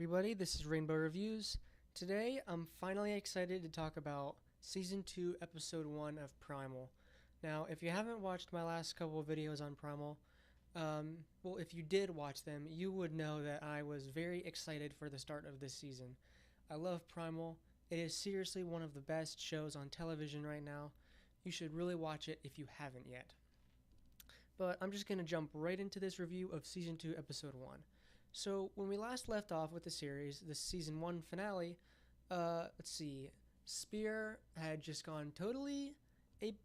everybody. This is Rainbow Reviews. Today, I'm finally excited to talk about Season 2, Episode 1 of Primal. Now, if you haven't watched my last couple of videos on Primal, well, if you did watch them, you would know that I was very excited for the start of this season. I love Primal. It is seriously one of the best shows on television right now. You should really watch it if you haven't yet. But I'm just going to jump right into this review of Season 2, Episode 1. So, when we last left off with the series, the Season 1 finale, let's see, Spear had just gone totally ape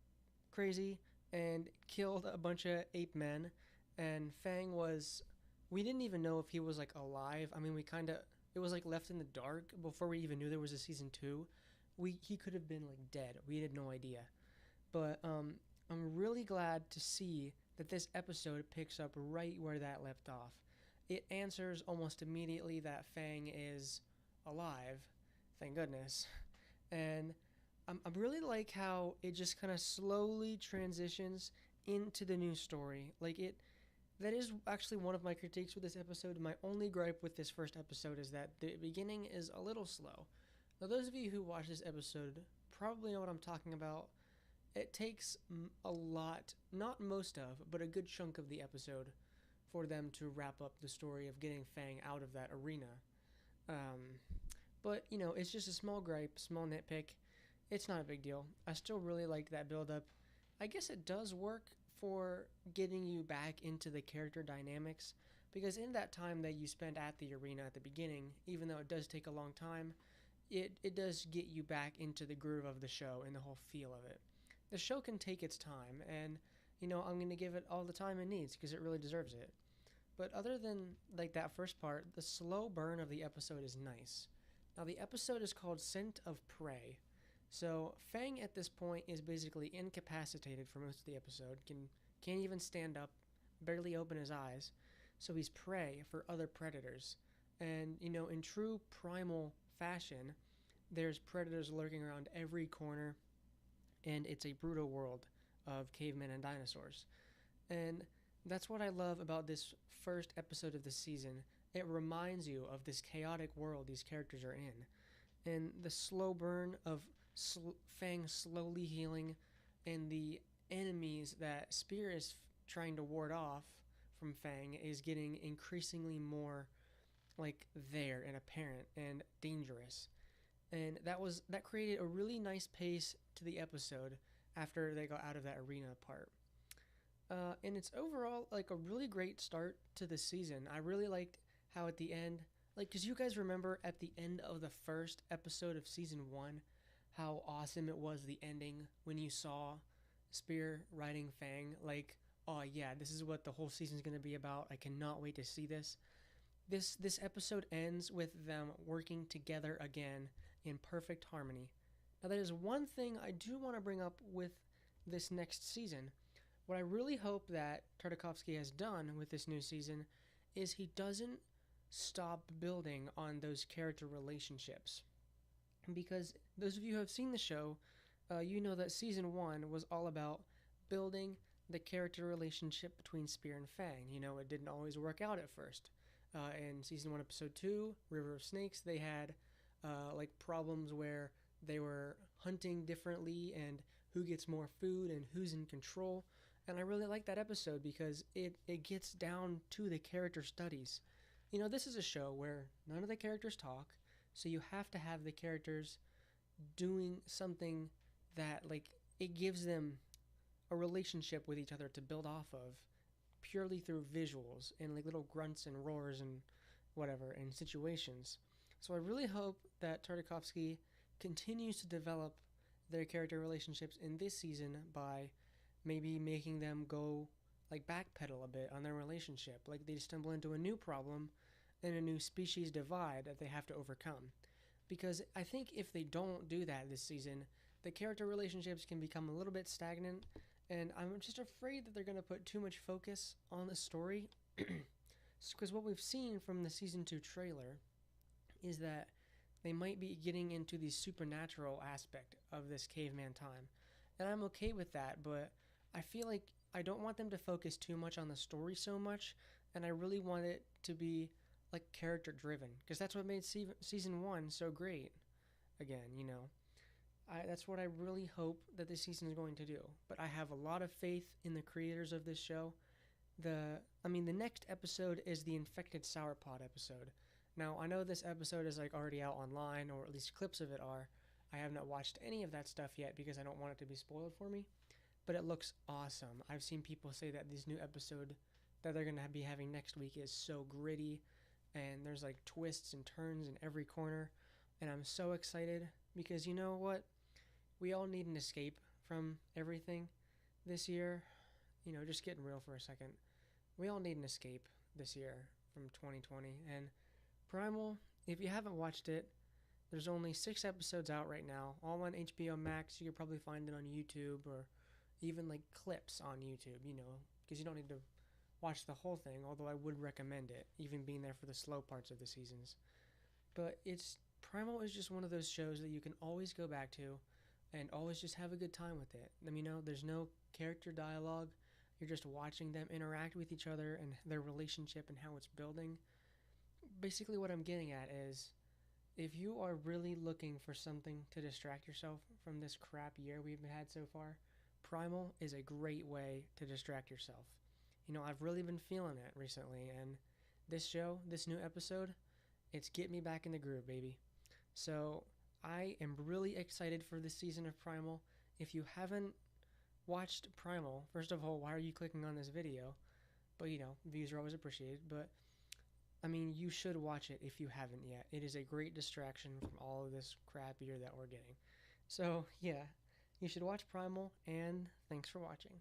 crazy and killed a bunch of ape men, and Fang was, we didn't even know if he was, like, alive. I mean, it was, like, left in the dark before we even knew there was a Season 2. He could have been, like, dead. We had no idea. But, I'm really glad to see that this episode picks up right where that left off. It answers almost immediately that Fang is alive, thank goodness. And I really like how it just kind of slowly transitions into the new story. That is actually one of my critiques with this episode. My only gripe with this first episode is that the beginning is a little slow. Now, those of you who watch this episode probably know what I'm talking about. It takes a lot, not most of, but a good chunk of the episode for them to wrap up the story of getting Fang out of that arena. But, it's just a small gripe, small nitpick. It's not a big deal. I still really like that build-up. I guess it does work for getting you back into the character dynamics, because in that time that you spend at the arena at the beginning, even though it does take a long time, it does get you back into the groove of the show and the whole feel of it. The show can take its time, and, I'm going to give it all the time it needs because it really deserves it. But other than, that first part, the slow burn of the episode is nice. Now, the episode is called Scent of Prey. So, Fang at this point is basically incapacitated for most of the episode, can't even stand up, barely open his eyes. So he's prey for other predators. And, in true primal fashion, there's predators lurking around every corner, and it's a brutal world of cavemen and dinosaurs. And that's what I love about this first episode of the season. It reminds you of this chaotic world these characters are in. And the slow burn of Fang slowly healing, and the enemies that Spear is trying to ward off from Fang is getting increasingly more there and apparent and dangerous. And that created a really nice pace to the episode after they got out of that arena part. And it's overall a really great start to the season. I really liked how at the end, because you guys remember at the end of the first episode of season 1, how awesome it was, the ending, when you saw Spear riding Fang. Oh yeah, this is what the whole season's going to be about. I cannot wait to see this. This episode ends with them working together again in perfect harmony. Now, there's one thing I do want to bring up with this next season. What I really hope that Tartakovsky has done with this new season is he doesn't stop building on those character relationships. Because those of you who have seen the show, you know that season 1 was all about building the character relationship between Spear and Fang. It didn't always work out at first. In season 1, episode 2, River of Snakes, they had problems where they were hunting differently and who gets more food and who's in control. And I really like that episode because it gets down to the character studies. This is a show where none of the characters talk, so you have to have the characters doing something that, it gives them a relationship with each other to build off of purely through visuals and, little grunts and roars and whatever and situations. So I really hope that Tartakovsky continues to develop their character relationships in this season by maybe making them go backpedal a bit on their relationship. They stumble into a new problem and a new species divide that they have to overcome. Because I think if they don't do that this season, the character relationships can become a little bit stagnant, and I'm just afraid that they're going to put too much focus on the story. Because what we've seen from the season 2 trailer is that they might be getting into the supernatural aspect of this caveman time. And I'm okay with that, but I feel like I don't want them to focus too much on the story so much, and I really want it to be like character driven, because that's what made season 1 so great. Again, that's what I really hope that this season is going to do. But I have a lot of faith in the creators of this show. The next episode is the infected sourpod episode. Now, I know this episode is like already out online, or at least clips of it are. I have not watched any of that stuff yet because I don't want it to be spoiled for me. But it looks awesome. I've seen people say that this new episode that they're going to be having next week is so gritty, and there's like twists and turns in every corner. And I'm so excited because you know what? We all need an escape from everything this year. Just getting real for a second. We all need an escape this year from 2020. And Primal, if you haven't watched it, there's only 6 episodes out right now, all on HBO Max. You could probably find it on YouTube or even like clips on YouTube, because you don't need to watch the whole thing, although I would recommend it, even being there for the slow parts of the seasons. But Primal is just one of those shows that you can always go back to and always just have a good time with it. There's no character dialogue. You're just watching them interact with each other and their relationship and how it's building. Basically what I'm getting at is, if you are really looking for something to distract yourself from this crap year we've had so far, Primal is a great way to distract yourself. I've really been feeling it recently, and this new episode, it's getting me back in the groove, baby. So I am really excited for this season of Primal. If you haven't watched Primal, first of all, why are you clicking on this video? But views are always appreciated. But you should watch it if you haven't yet. It is a great distraction from all of this crap year that we're getting. So yeah, you should watch Primal, and thanks for watching.